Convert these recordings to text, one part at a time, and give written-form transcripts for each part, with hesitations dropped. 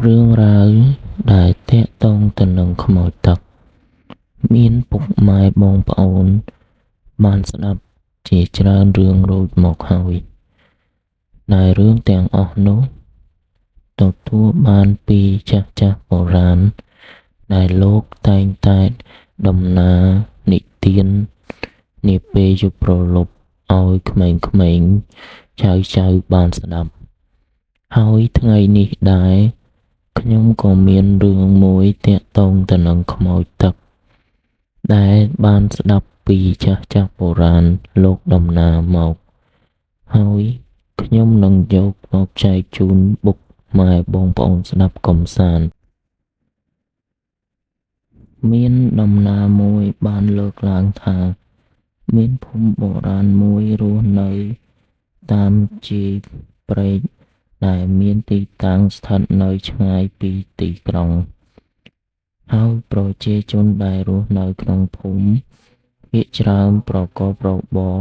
រឿងràoដែលទាក់ទងទៅនឹងខ្មោចទឹកមានពុកម៉ែបងប្អូនបានស្ដាប់ជាច្រើនរឿងរួចមកហើយដែលរឿងទាំងអស់នោះទទួលបានពីចាស់បុរាណដែលលោកតែងតែដំណាលនិទាននាពេលយប់ព្រលប់ឲ្យក្មេងៗចៅបានស្ដាប់ហើយថ្ងៃនេះដែរខ្ញុំក៏មានរឿងមួយទាក់ទងទៅនឹងខ្មោចទឹកដែលបានស្ដាប់ពីចាស់បុរាណលោកដំណាលមកហើយខ្ញុំនឹងយកមកចែកជូនបុកម៉ែបងប្អូនស្ដាប់កំសាន្តមានដំណាលមួយបានលើកឡើងថាមានភូមិបុរាណមួយរស់នៅតាមជាយព្រែកដែលមានទីតាំងស្ថិតនៅឆ្ងាយពីទីក្រុងហើយប្រជាជនដែលរស់នៅក្នុងភូមិភាគច្រើនប្រកបរបរ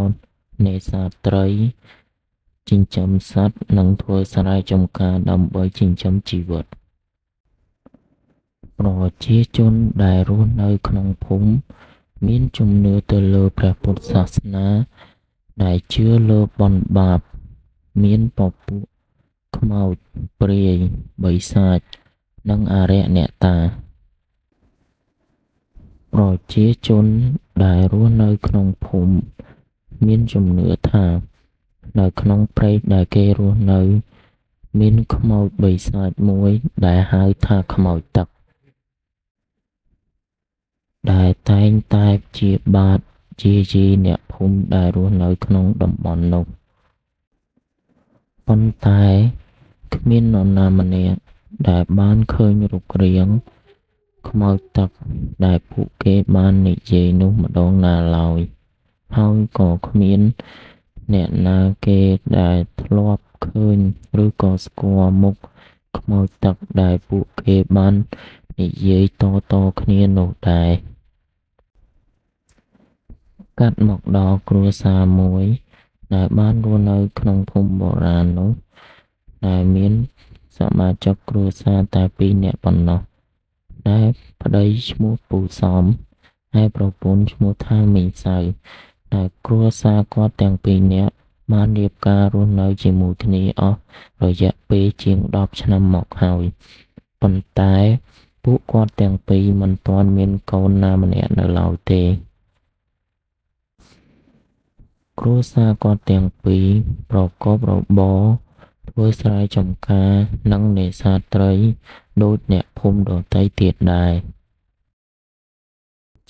នេសាទត្រីចិញ្ចឹមសត្វនិងធ្វើស្រែចម្ការដើម្បីចិញ្ចឹមជីវិតប្រជាជនដែលរស់នៅក្នុងភូមិមានជំនឿទៅលើព្រះពុទ្ធសាសនាដែលជឿលើបុណ្យបាបមានពពួកខ្មោចព្រាយបិសាចនិងអារក្សអ្នកតាប្រជាជនដែលរស់នៅក្នុងភូមិមានជំនឿថានៅក្នុងព្រែកដែលគេរស់នៅមានខ្មោចបិសាចមួយដែលហៅថាខ្មោចទឹកដែលតែងតែជាបាទជាយីអ្នកភូមិដែលរស់នៅក្នុងតំបន់នោះប៉ុន្តែគ្មាននរណាម្នាក់ដែលបានឃើញរូបរាងខ្មោចទឹកដែលពួកគេបាននិយាយនោះម្ដងណាឡើយហើយក៏គ្មានអ្នកណាគេដែលធ្លាប់ឃើញឬក៏ស្គាល់មុខខ្មោចទឹកដែលពួកគេបាននិយាយតគ្នានោះដែរកាត់មកដល់គ្រួសារមួយដែលបានរស់នៅក្នុងភូមិបុរាណនោះដែលមានសមាជិកគ្រួសារតែ2នាក់ប៉ុណ្ណោះដែលប្តីឈ្មោះពូសំហើយប្រពន្ធឈ្មោះថាមីងសៅដែលគ្រួសារគាត់ទាំង2នាក់បានរៀបការរស់នៅជាមួយគ្នាអស់រយៈពេលជាង10ឆ្នាំមកហើយប៉ុន្តែពួកគាត់ទាំងពីរមិនទាន់មានកូនណាម្នាក់នៅឡើយទេគ្រួសារគាត់ទាំងពីរប្រកបរបរធ្វើស្រែចម្ការនិងនេសាទត្រីដូចអ្នកភូមិដទៃទៀតដែរ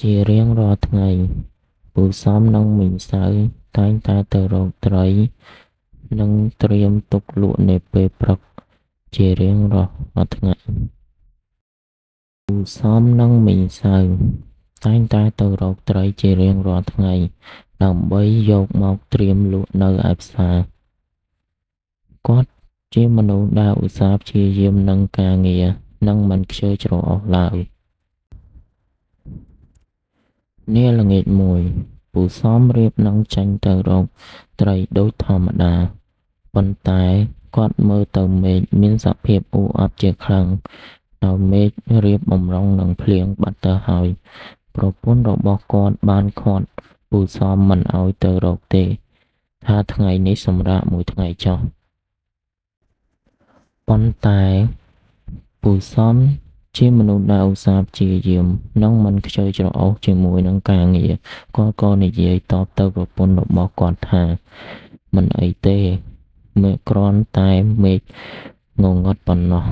ជារៀងរាល់ថ្ងៃពូសំនិងមីងសៅតែងតែទៅរកត្រីនិងត្រៀមទុកលក់នៅពេលព្រឹកជារៀងរាល់ថ្ងៃពូសំនិងមីងសៅតែងតែទៅរកត្រីជារៀងរាល់ថ្ងៃដើម្បីយកមកត្រៀមលក់នៅឯផ្សារគាត់ជាមនុស្សដែលឧស្សាហ៍ព្យាយាមនឹងការងារនិងមិនខ្ជិលច្រអូសឡើយនាល្ងាចមួយពូសំរៀបនឹងចេញទៅរកត្រីដូចធម្មតាប៉ុន្តែគាត់មើលទៅមេឃមានសភាពអ៊ូអបជាខ្លាំងដោយមេឃរៀបបំរុងនឹងភ្លៀងបាត់ទៅហើយប្រពន្ធរបស់គាត់បានខាត់ពូសំមិនឲ្យទៅរកទេថាថ្ងៃនេះសម្រាកមួយថ្ងៃចុះប៉ុន្តែពូសំជាមនុស្សដែលឧស្សាហ៍ព្យាយាមនិងមិនខ្ជិលច្រអូសជាមួយនឹងការងារគាត់ក៏និយាយតបទៅប្រពន្ធរបស់គាត់ថាមិនអីទេមេឃគ្រាន់តែមេឃងងឹតប៉ុណ្ណោះ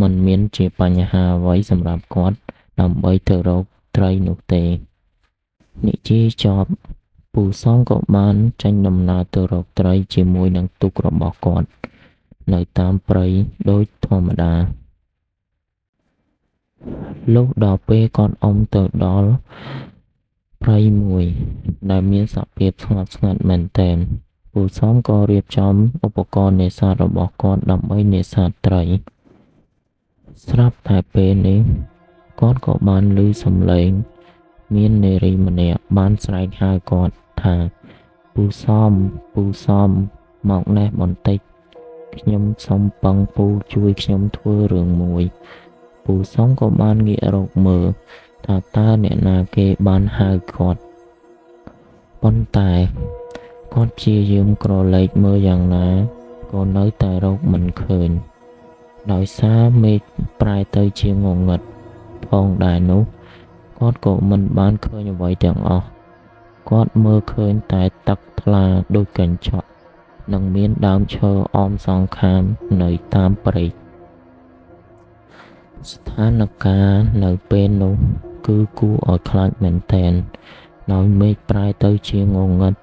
មិនមានជាបញ្ហាអ្វីសម្រាប់គាត់ដើម្បីទៅរកត្រីនោះទេនិយាយចប់ពូសំក៏បានចេញដំណើរទៅរកត្រីជាមួយនឹងទូករបស់គាត់នៅតាមព្រៃដូចធម្មតាលុះដល់ពេលគាត់អុំទៅដល់ព្រៃមួយដែលមានសភាពស្ងប់ស្ងាត់មែនទែនពូសំក៏រៀបចំឧបករណ៍នេសាទរបស់គាត់ដើម្បីនេសាទត្រីស្រាប់តែពេលនេះគាត់ក៏បានឮសំឡេងមាននារីម្នាក់បានស្រែកហៅគាត់ថាពូសំមកនេះបន្តិច ខ្ញុំសុំពឹងពូជួយខ្ញុំធ្វើរឿងមួយ ពូសុំក៏បានងាករកមើលថាតើអ្នកណាគេបានហៅគាត់ ប៉ុន្តែគាត់ព្យាយាមក្រឡេកមើលយ៉ាងណាក៏នៅតែរកមិនឃើញ ដោយសារមេឃប្រែទៅជាងងឹតផងដែរនោះគាត់ក៏មិនបានឃើញអ្វីទាំងអស់គាត់មើលឃើញតែទឹកថ្លាដូចកញ្ចក់និងមានដើមឈើអមសងខាងនៅតាមព្រៃស្ថានភាពនៅពេលនោះគឺគួរឲ្យខ្លាចមែនទែនដោយមេឃប្រែទៅជាងងឹត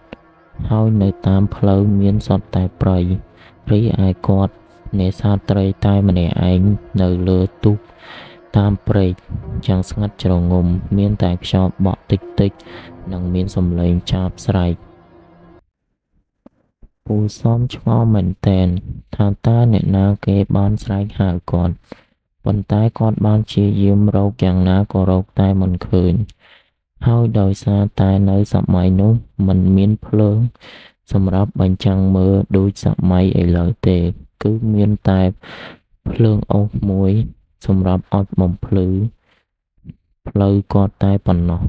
ហើយនៅតាមផ្លូវមានសុទ្ធតែព្រៃរីឯគាត់នេសាទត្រីតែម្នាក់ឯងនៅលើទូកតាមព្រែកយ៉ាងស្ងាត់ជ្រងំមានតែខ្យល់បក់តិចតិចនិងមានសំឡេងចាបស្រែកពូសមឆ្ងល់មែនទែនថាតើអ្នកណាគេបានស្រែកហៅគាត់ប៉ុន្តែគាត់បានព្យាយាមរកយ៉ាងណាក៏រកតែមិនឃើញហើយដោយសារតែនៅសម័យនោះมันមានភ្លើងសម្រាប់បញ្ចាំងមើលដូចសម័យឥឡូវទេគឺមានតែភ្លើងអុសមួយសម្រាប់អុជបំភ្លឺផ្លូវគាត់តែប៉ុណ្ណោះ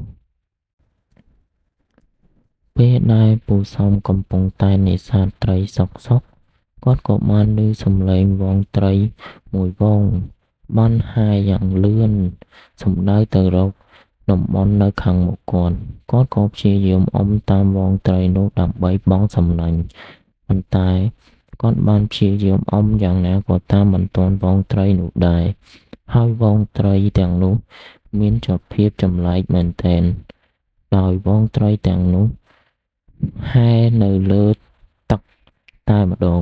ពេលដែលពូសំកំពុងតែនេសាទត្រីសុកគាត់ក៏បានឮសំឡេងវងត្រីមួយវងបានហាយយ៉ាងលឿនសំដៅទៅរកតំបន់នៅខាងមុខគាត់ក៏ព្យាយាមអុំតាមវងត្រីនោះដើម្បីបង់សំណាញ់ប៉ុន្តែគាត់បានព្យាយាមអុំយ៉ាងណាក៏តាមមិនទាន់វងត្រីនោះដែរហើយវងត្រីទាំងនោះមានជាប់ភាពចម្លែកមែនទែនដោយវងត្រីទាំងនោះហែនៅលើទឹកតែម្ដង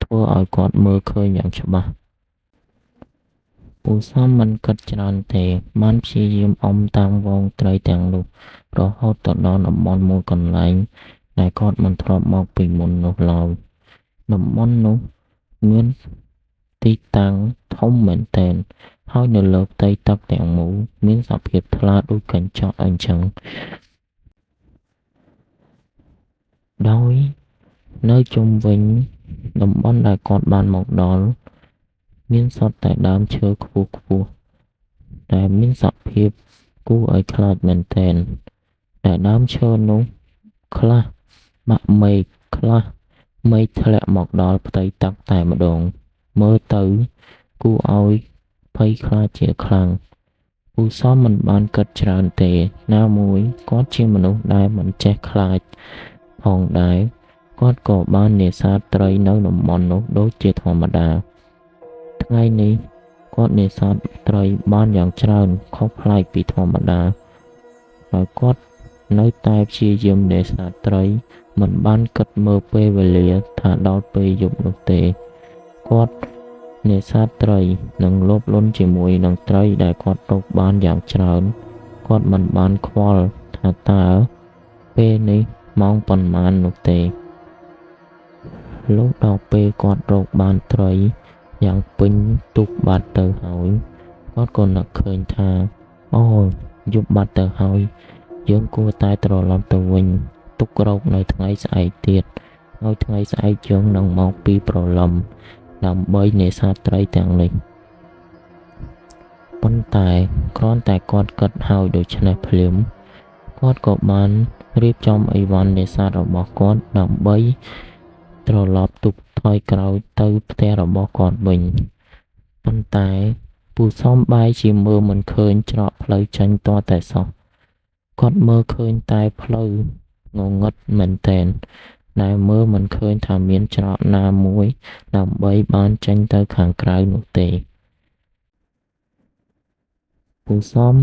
ធ្វើឲ្យគាត់មើលឃើញយ៉ាងច្បាស់ពូសំមិនគិតច្រើនទេបានព្យាយាមអុំតាមវងត្រីទាំងនោះរហូតទៅដល់តំបន់មួយកន្លែងដែលគាត់មិនធ្លាប់មកពីមុននោះឡើយតំបន់នោះមានទីតាំងធំមែនទែនហើយនៅលើផ្ទៃទឹកទាំងមូលមានសភាពថ្លាដូចកញ្ចក់អញ្ចឹងដោយនៅជុំវិញតំបន់ដែលគាត់បានមកដល់មានសុទ្ធតែដើមឈើខ្ពស់ៗដែលមានសភាពគួរឲ្យខ្លាចមែនទែនដែលដើមឈើនោះខ្លះបាក់មែកខ្លះមែកធ្លាក់មកដល់ផ្ទៃទឹកតែម្ដងមើលទៅគួរឲ្យភ័យខ្លាចជាខ្លាំងពូសំមិនបានគិតច្រើនទេណាមួយគាត់ជាមនុស្សដែលមិនចេះខ្លាចផងដែរគាត់ក៏បាននេសាទត្រីនៅតំបន់នោះដូចជាធម្មតាថ្ងៃនេះគាត់នេសាទត្រីបានយ៉ាងច្រើនខុសប្លែកពីធម្មតាហើយគាត់នៅតែព្យាយាមនេសាទត្រីមិនបានគិតមើលពេលវេលាថាដល់ពេលយប់នោះទេគាត់នេសាទត្រីនិងលោភលន់ជាមួយនឹងត្រីដែលគាត់រកបានយ៉ាងច្រើនគាត់មិនបានខ្វល់ថាតើពេលនេះម៉ោងប៉ុន្មាននោះទេលុះដល់ពេលគាត់រកបានត្រីយ៉ាងពេញទូកបាត់ទៅហើយគាត់ក៏នឹកឃើញថាអូយប់បាត់ទៅហើយយើងគួរតែត្រឡប់ទៅវិញទុករកនៅថ្ងៃស្អែកទៀតហើយថ្ងៃស្អែកយើងនឹងមកពីព្រលឹមដើម្បីនេសាទត្រីទាំងនេះប៉ុន្តែគ្រាន់តែគាត់គិតហើយដូច្នេះភ្លាមគាត់ក៏បានរៀបចំអីវ៉ាន់នេសាទរបស់គាត់ដើម្បីត្រឡប់ទុកថយក្រោយទៅផ្ទះរបស់គាត់វិញប៉ុន្តែពូសំបាយជាមើលមិនឃើញច្រកផ្លូវចេញទាល់តែសោះគាត់មើលឃើញតែផ្លូវងងឹតមែនទែនដែលមើលមិនឃើញថាមានច្រកណាមួយដើម្បីបានចេញទៅខាងក្រៅនោះទេពូសំ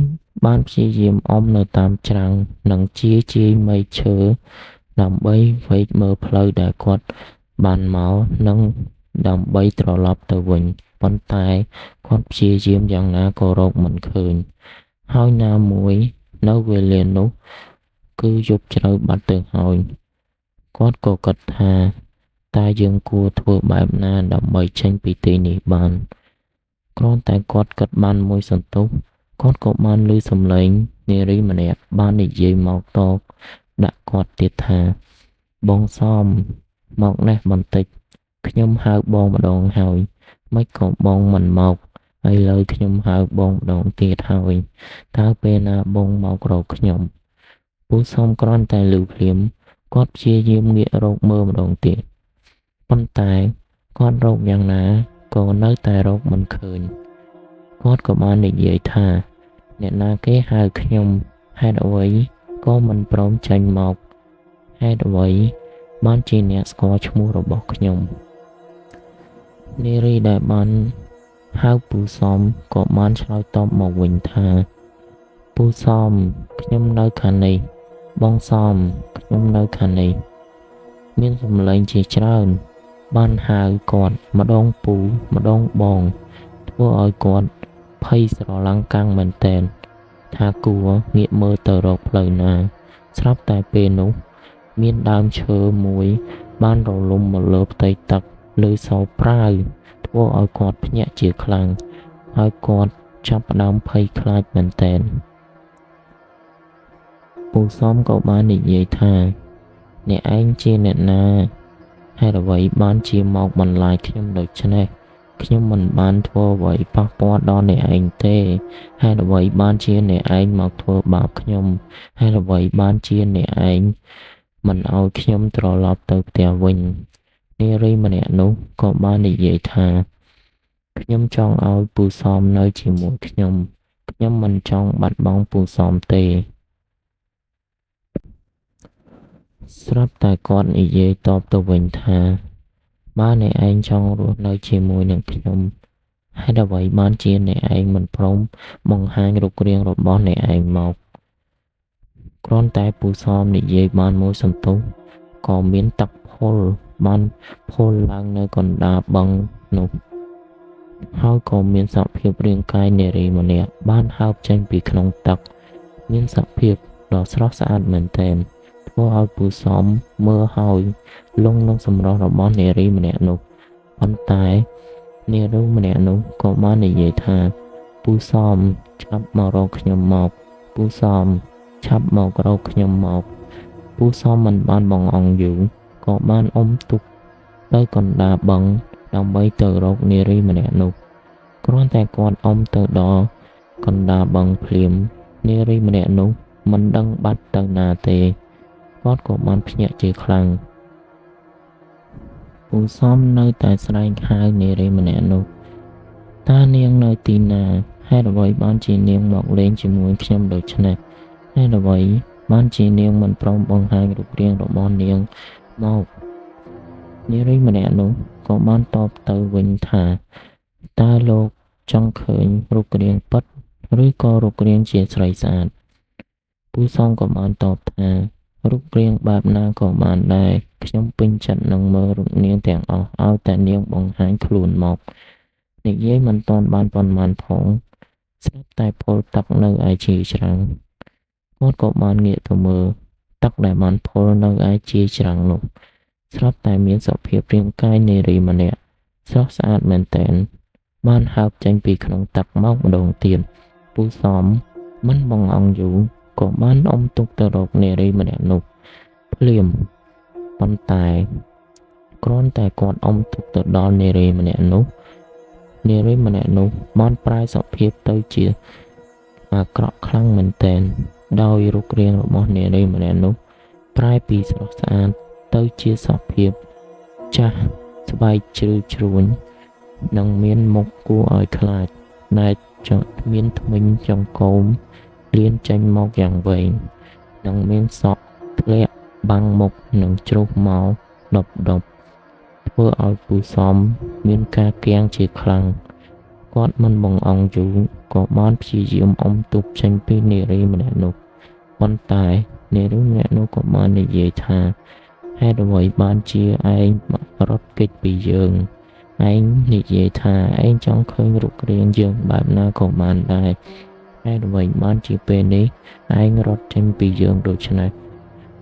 បានព្យាយាមអុំនៅតាមច្រាំងនិងជាយមែកឈើដើម្បីវែកមើលផ្លូវដែលគាត់បានមកនិងដើម្បីត្រឡប់ទៅវិញប៉ុន្តែគាត់ព្យាយាមយ៉ាងណាក៏រកមិនឃើញហើយណាមួយនៅវេលានោះគឺយប់ជ្រៅបាត់ទៅហើយគាត់ក៏គិតថាតើយើងគួរធ្វើបែបណាដើម្បីចេញពីទីនេះបានគ្រាន់តែគាត់គិតបានមួយសន្ទុះគាត់ក៏បានឮសំឡេងនារីម្នាក់បាននិយាយមកតបដាក់គាត់ទៀតថាបងសំមកនេះបន្តិច ខ្ញុំហៅបងម្ដងហើយមិនក៏បងមិនមកឥឡូវខ្ញុំហៅបងម្ដងទៀតហើយតើពេលណាបងមករកខ្ញុំពូសុំគ្រាន់តែលឺភ្លាមគាត់ព្យាយាមងាករកមើលម្ដងទៀតប៉ុន្តែគាត់រកយ៉ាងណាក៏នៅតែរកមិនឃើញគាត់ក៏បាននិយាយថាអ្នកណាគេហៅខ្ញុំហេតុអ្វីក៏មិនព្រមចេញមកហេតុអ្វីបានជាអ្នកស្គាល់ឈ្មោះរបស់ខ្ញុំនារីដែលបានហៅពូសំក៏បានឆ្លើយតបមកវិញថាពូសំខ្ញុំនៅខាងនេះបងសំខ្ញុំនៅខាងនេះមានសំឡេងជាច្រើនបានហៅគាត់ម្ដងពូម្ដងបងធ្វើឲ្យគាត់ភ័យស្រឡាំងកាំងមែនទែនថាគួរងាកមើលទៅរកផ្លូវណាស្រាប់តែពេលនោះមានដើមឈើមួយបានរលំមកលើផ្ទៃទឹកលើសោប្រាវធ្វើឲ្យគាត់ភ្ញាក់ជាខ្លាំងហើយគាត់ចាប់ផ្ដើមភ័យខ្លាចមែនទែនពូសំក៏បាននិយាយថាអ្នកឯងជាអ្នកណាហេតុអ្វីបានជាមកបន្លាចខ្ញុំដូច្នេះខ្ញុំមិនបានធ្វើអ្វីប៉ះពាល់ដល់អ្នកឯងទេហេតុអ្វីបានជាអ្នកឯងមកធ្វើបាបខ្ញុំហេតុអ្វីបានជាអ្នកឯងមិនឲ្យខ្ញុំត្រឡប់ទៅផ្ទះវិញនារីម្នាក់នោះក៏បាននិយាយថាខ្ញុំចង់ឲ្យពូសំនៅជាមួយខ្ញុំមិនចង់បាត់បង់ពូសំទេស្រាប់តែគាត់និយាយតបទៅវិញថាបើអ្នកឯងចង់រស់នៅជាមួយនឹងខ្ញុំហេតុអ្វីបានជាអ្នកឯងមិនព្រមបង្ហាញរូបរាងរបស់អ្នកឯងមកគ្រាន់តែពូសំនិយាយបានមួយសន្ទុះក៏មានទឹកផុលបានផុលឡើងនៅកណ្ដាលបឹងនោះហើយក៏មានសភាពរាងកាយនារីម្នាក់បានហើបចេញពីក្នុងទឹកមានសភាពដ៏ស្រស់ស្អាតមែនទែនធ្វើឲ្យពូសំមើលហើយលង់នឹងសម្រស់របស់នារីម្នាក់នោះប៉ុន្តែនារីម្នាក់នោះក៏បាននិយាយថាពូសំឆាប់មករកខ្ញុំមកពូសំឆាប់មករកខ្ញុំមកពូសំមិនបានបងអង្គយូរក៏បានអុំទូកទៅកណ្ដាលបឹងដើម្បីទៅរកនារីម្នាក់នោះគ្រាន់តែគាត់អុំទៅដល់កណ្ដាលបឹងភ្លាមនារីម្នាក់នោះមិនដឹងបាត់ទៅណាទេគាត់ក៏បានភ្ញាក់ជាខ្លាំងពូសំនៅតែស្រែកហៅនារីម្នាក់នោះតើនាងនៅទីណាហេតុអ្វីបានជានាងមកលេងជាមួយខ្ញុំដូច្នេះហេតុអ្វីបានជានាងមិនព្រមបង្ហាញរូបរាងរបស់នាងមកនារីម្នាក់នោះក៏បានតបទៅវិញថាតើលោកចង់ឃើញរូបរាងពិតឬក៏រូបរាងជាស្រីស្អាតពូសំក៏បានតបថារូបរាងបែបណាក៏បានដែរខ្ញុំពេញចិត្តនឹងមើលរូបនាងទាំងអស់ឲ្យតែនាងបង្ហាញខ្លួនមកនិយាយមិនទាន់បានប៉ុន្មានផងស្រាប់តែផុលទឹកនៅឯជាច្រាំងគាត់ក៏បានងាកទៅមើលទឹកដែលបានផុលនៅឯជាច្រាំងនោះស្រាប់តែមានសភាពរាងកាយនារីម្នាក់ស្រស់ស្អាតមែនទែនបានហើបចេញពីក្នុងទឹកម្ដងទៀតពូសំមិនបងអង្គយូរក៏បានអុំទូកទៅរកនារីម្នាក់នោះភ្លាមប៉ុន្តែគ្រាន់តែគាត់អុំទូកទៅដល់នារីម្នាក់នោះបានប្រែសភាពទៅជាអាក្រក់ខ្លាំងមែនទែនដោយរូបរាងរបស់នារីម្នាក់នោះប្រែពីស្រស់ស្អាតទៅជាសភាពចាស់ស្បែកជ្រៅជ្រួញនិងមានមុខគួរឲ្យខ្លាចដែលមានធ្មេញចង្កូមលៀនចេញមកយ៉ាងវែងនិងមានសក់ធ្លាក់បាំងមុខនិងជ្រុះមកដប់ធ្វើឲ្យពូសំមានការគាំងជាខ្លាំងគាត់មិនបង្អង់យូរក៏បានព្យាយាមអុំទូកចេញពីនារីម្នាក់នោះប៉ុន្តែនារីម្នាក់នោះក៏បាននិយាយថាហេតុអ្វីបានជាឯងរត់គេចពីយើងឯងនិយាយថាឯងចង់ឃើញរូបរាងយើងបែបណាក៏បានដែរហេតុអ្វីបានជាពេលនេះឯងរត់ចេញពីយើងដូច្នេះ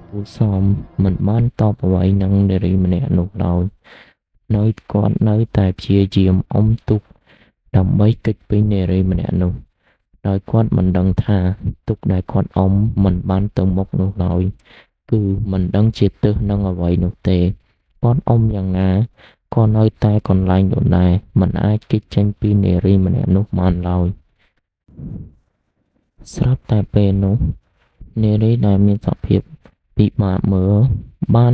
ពូសំមិនបានតបអ្វីនឹងនារីម្នាក់នោះឡើយគាត់នៅតែព្យាយាមអុំទូកដើម្បីគេចពីនារីម្នាក់នោះដោយគាត់មិនដឹងថាទូកដែលគាត់អុំមិនបានទៅមុខនោះឡើយគឺមិនដឹងជាទិសនឹងអ្វីនោះទេគាត់អុំយ៉ាងណា ក៏នៅតែកន្លែងដដែលមិនអាចគេចចេញពីនារីម្នាក់នោះបានឡើយស្រាប់តែពេលនោះនារីដែលមានសភាពពិបាកមើលបាន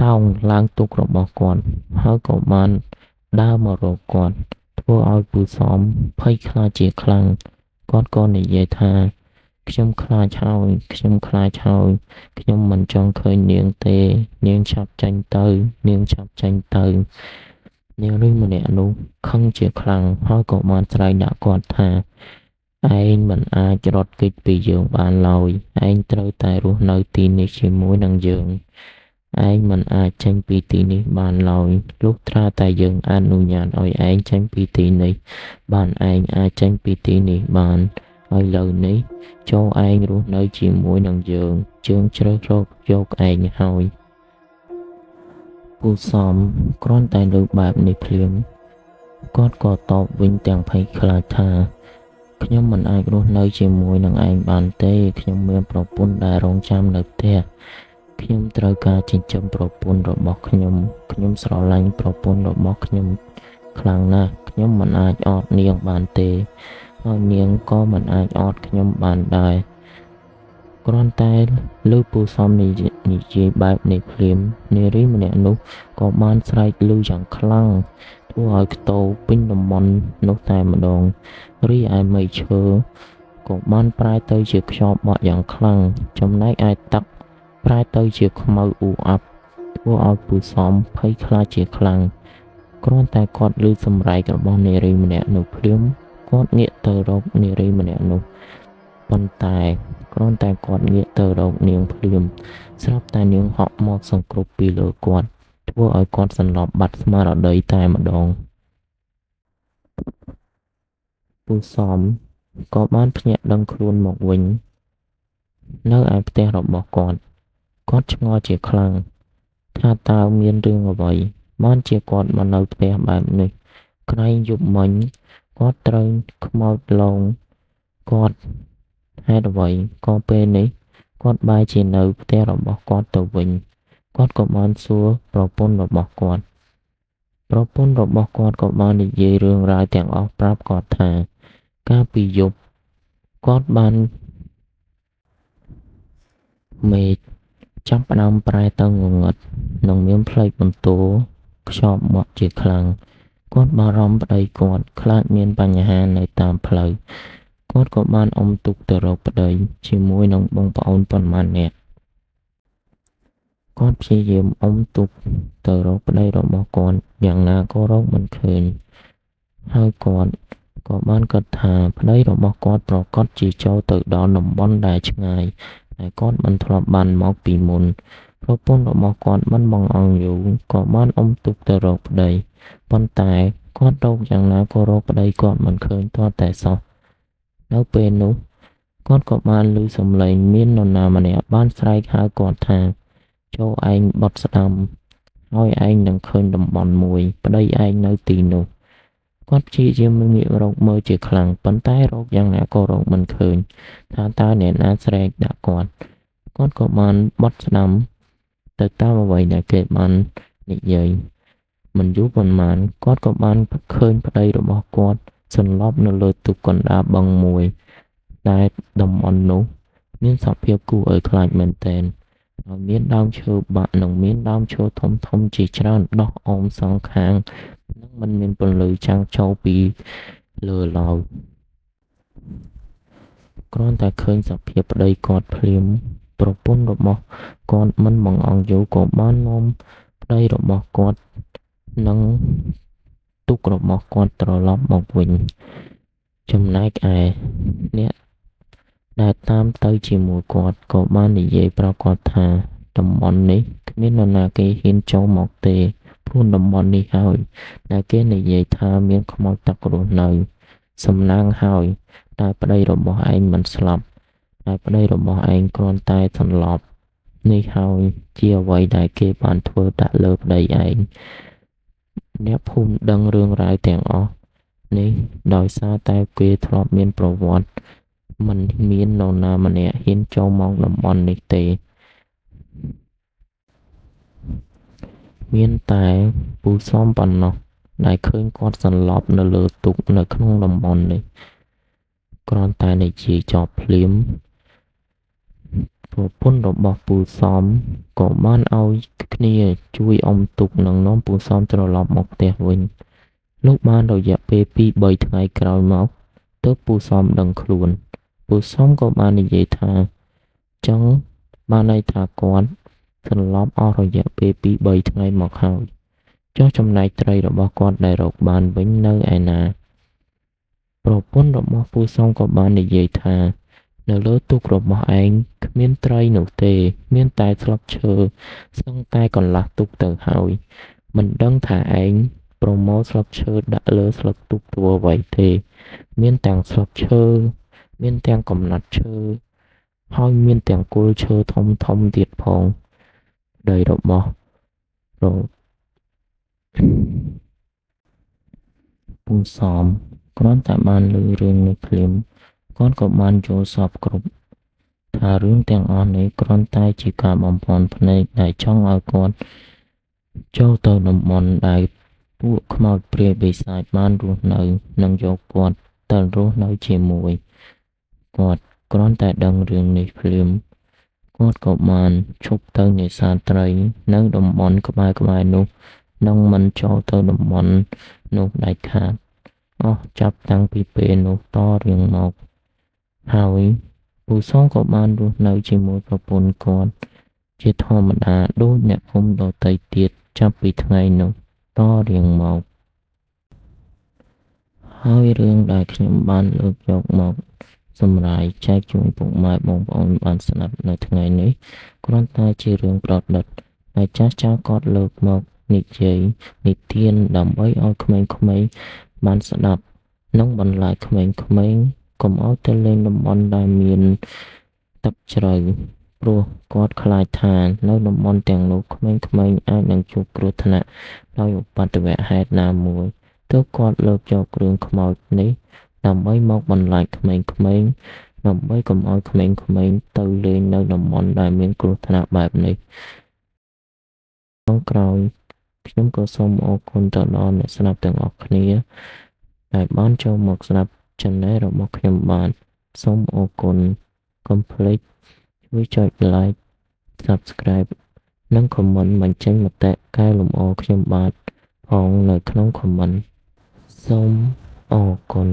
តោងឡើងទូករបស់គាត់ហើយក៏បានដើរមករកគាត់ធ្វើឲ្យពូសំភ័យខ្លាចជាខ្លាំងគាត់ក៏និយាយថាខ្ញុំខ្លាចហើយខ្ញុំខ្លាចហើយខ្ញុំមិនចង់ឃើញនាងទេនាងឆាប់ចាញ់ទៅនាងឆាប់ចាញ់ទៅនារីម្នាក់នោះខឹងជាខ្លាំងហើយក៏បានស្រែកដាក់គាត់ថាឯងមិនអាចរត់គេចពីយើងបានឡើយឯងត្រូវតែរស់នៅទីនេះជាមួយនឹងយើងឯងមិនអាចចេញពីទីនេះបានឡើយលុះត្រាតែយើងអនុញ្ញាតឲ្យឯងចេញពីទីនេះបានឯងអាចចេញពីទីនេះបានហើយឥឡូវនេះចូលឯងរស់នៅជាមួយនឹងយើងជ្រើសរកយកឯងហើយពូសំគ្រាន់តែលើបែបនេះភ្លាមគាត់ក៏តបវិញទាំងភ័យខ្លាចថាខ្ញុំមិនអាចរស់នៅជាមួយនឹងឯងបានទេខ្ញុំមានប្រពន្ធដែលរងចាំនៅផ្ទះខ្ញុំត្រូវការចិញ្ចឹមប្រពន្ធរបស់ខ្ញុំស្រឡាញ់ប្រពន្ធរបស់ខ្ញុំខ្លាំងណាស់ខ្ញុំមិនអាចអត់នាងបានទេហើយនាងក៏មិនអាចអត់ខ្ញុំបានដែរគ្រាន់តែឮពូសំនិយាយបែបនេះភ្លាមនារីម្នាក់នោះក៏បានស្រែកឮយ៉ាងខ្លាំងធ្វើឲ្យខ្ទោពេញតំបន់នោះតែម្ដងរីឯមេឈើក៏បានប្រែទៅជាខ្យល់បក់យ៉ាងខ្លាំងចំណែកឯទឹកប្រែទៅជាខ្មៅអ៊ូអាប់ធ្វើឲ្យពូសំភ័យខ្លាចជាខ្លាំងគ្រាន់តែគាត់ឮសំរែករបស់នារីម្នាក់នោះភ្លាមគាត់ងាកទៅរកនារីម្នាក់នោះប៉ុន្តែគ្រាន់តែគាត់ងាកទៅរកនាងភ្លាមស្រាប់តែនាងហក់មកសង្គ្រោះពីលើគាត់ធ្វើឲ្យគាត់សន្លប់បាត់ស្មារតីតែម្ដងពូសំក៏បានភ្ញាក់ដឹងខ្លួនមកវិញនៅឯផ្ទះរបស់គាត់ឆ្ងល់ជាខ្លាំងថាតើមានរឿងអ្វីបានជាគាត់មកនៅផ្ទះបែបនេះក្រែងយប់មិញគាត់ត្រូវខ្មោចលងគាត់ហេតុអ្វីក៏ពេលនេះគាត់បែរជានៅផ្ទះរបស់គាត់ទៅវិញគាត់ក៏បានសួរប្រពន្ធរបស់គាត់ក៏បាននិយាយរឿងរ៉ាវទាំងអស់ប្រាប់គាត់ថាកាលពីយប់គាត់បានមេឃចាប់ផ្ដើមប្រែទៅងងឹតនិងមានផ្លេកបន្ទោខ្យល់បក់ជាខ្លាំងគាត់បារម្ភប្តីគាត់ខ្លាចមានបញ្ហានៅតាមផ្លូវគាត់ក៏បានអុំទូកទៅរកប្តីជាមួយនឹងបងប្អូនប៉ុន្មាននាក់គាត់ព្យាយាមអុំទូកទៅរកប្តីរបស់គាត់យ៉ាងណាក៏រកមិនឃើញហើយគាត់ក៏បានគិតថាប្តីរបស់គាត់ប្រកាសជាចូលទៅដល់តំបន់ដែលឆ្ងាយតែគាត់មិនធ្លាប់បានមកពីមុនប្រពន្ធរបស់គាត់មិនបងអង្គយូរក៏បានអុំទូកទៅរកប្តីប៉ុន្តែគាត់រកយ៉ាងណាក៏រកប្តីគាត់មិនឃើញទាល់តែសោះនៅពេលនោះគាត់ក៏បានឮសំឡេងមាននរណាម្នាក់បានស្រែកហៅគាត់ថាចូលឯងបត់ស្ដាំហើយឯងនឹងឃើញតំបន់មួយប្តីឯងនៅទីនោះគាត់ព្យាយាមងាករកមើលជាខ្លាំងប៉ុន្តែរកយ៉ាងណាក៏រកមិនឃើញថាតើអ្នកណាស្រែកដាក់គាត់ក៏បានបត់ស្ដាំទៅតាមអ្វីដែលគេបាននិយាយមិនយូរប៉ុន្មានគាត់ក៏បានឃើញប្តីរបស់គាត់សន្លប់នៅលើទូកកណ្ដាលបឹងមួយដែលតំបន់នោះមានសភាពគួរឲ្យខ្លាចមែនទែនហើយមានដើមឈើបាក់និងមានដើមឈើធំជាច្រើនដុះអមសងខាងនិងមិនមានពន្លឺចាំងចូលពីលើឡើយគ្រាន់តែឃើញសភាពប្តីគាត់ភ្លាមប្រពន្ធរបស់គាត់មិនបង្អង់យូរក៏បាននាំប្តីរបស់គាត់និងទូករបស់គាត់ត្រឡប់មកវិញចំណែកឯអ្នកដែលតាមទៅជាមួយគាត់ក៏បាននិយាយប្រាប់គាត់ថាតំបន់នេះគ្មាននរណាគេហ៊ានចូលមកទេព្រោះតំបន់នេះហើយដែលគេនិយាយថាមានខ្មោចទឹករស់នៅសំណាងហើយតែប្តីរបស់ឯងមិនស្លាប់តែប្តីរបស់ឯងគ្រាន់តែសន្លប់នេះហើយជាអ្វីដែលគេបានធ្វើដាក់លើប្តីឯងអ្នកភូមិដឹងរឿងរ៉ាវទាំងអស់នេះដោយសារតែគេធ្លាប់មានប្រវត្តិមិនមាននរណាម្នាក់ហ៊ានចូលមកតំបន់នេះទេ មានតែពូសំប៉ុណ្ណោះដែលឃើញគាត់សន្លប់នៅលើទូកនៅក្នុងតំបន់នេះគ្រាន់តែនិយាយចប់ភ្លាមប្រពន្ធរបស់ពូសំក៏បានឲ្យគ្នាជួយអុំទូកនិងនាំពូសំត្រឡប់មកផ្ទះវិញលុះបានរយៈពេល 2-3 ថ្ងៃក្រោយមកទើបពូសំដឹងខ្លួនពូសំក៏បាននិយាយថាចឹងបានន័យថាគាត់សន្លប់អស់រយៈពេល 2-3 ថ្ងៃមកហើយចុះចំណែកត្រីរបស់គាត់ដែលរកបានវិញនៅឯណាប្រពន្ធរបស់ពូសំក៏បាននិយាយថានៅលើទូករបស់ឯងគ្មានត្រីនោះទេមានតែស្លឹកឈើសឹងតែកន្លះទូកទៅហើយមិនដឹងថាឯងប្រមូលស្លឹកឈើដាក់លើស្លឹកទូកធ្វើអ្វីទេមានទាំងស្លឹកឈើមានទាំងកំណាត់ឈើហើយមានទាំងគល់ឈើធំធំទៀតផងដីរបស់ពូសំគ្រាន់តែបានឮរឿងនេះភ្លាមគាត់ក៏បានយល់សពគ្រប់ថារឿងទាំងអស់នេះគ្រាន់តែជាការបំភាន់ភ្នែកដែលចង់ឲ្យគាត់ចូលទៅតំបន់ដែលពួកខ្មោចព្រាយបិសាចបានរស់នៅនិងយកគាត់ទៅរស់នៅជាមួយគាត់គ្រាន់តែដឹងរឿងនេះភ្លាមគាត់ក៏បានឈប់ទៅនេសាទត្រីនៅតំបន់ក្បែរនោះនិងមិនចូលទៅតំបន់នោះដាច់ខាតអស់ចាប់តាំងពីពេលនោះតរៀងមកហើយពូសំក៏បានរស់នៅជាមួយប្រពន្ធគាត់ជាធម្មតាដូចអ្នកភូមិដទៃទៀតចាប់ពីថ្ងៃនោះតរៀងមកហើយរឿងដែលខ្ញុំបានលើកយកមកសម្រាយចែកជូនពុកម៉ែបងប្អូនបានស្ដាប់នៅថ្ងៃនេះគ្រាន់តែជារឿងប្រឌិតដែលចាស់គាត់លើកមកនិយាយនិទានដើម្បីឲ្យក្មេងៗបានស្ដាប់និងបន្លាចក្មេងៗកុំឲ្យទៅលេងតំបន់ដែលមានទឹកជ្រៅព្រោះគាត់ខ្លាចថានៅតំបន់ទាំងនោះក្មេងៗអាចនឹងជួបគ្រោះថ្នាក់ដោយឧបទ្ទវហេតុណាមួយទើបគាត់លើកយករឿងខ្មោចនេះដើម្បីមកបន្លាចក្មេងៗដើម្បីកុំឲ្យក្មេងៗទៅលេងនៅតំបន់ដែលមានគ្រោះថ្នាក់បែបនេះក្នុងក្រោយខ្ញុំក៏សូមអរគុណទៅដល់អ្នកស្ដាប់ទាំងអស់គ្នាដែលបានចូលមកស្ដាប់ Channel របស់ខ្ញុំបានសូមអរគុណកុំភ្លេចជួយចុច Like Subscribe និង Comment បញ្ចេញមតិកែលម្អខ្ញុំបាទផងនៅក្នុង Comment សូមអរគុណ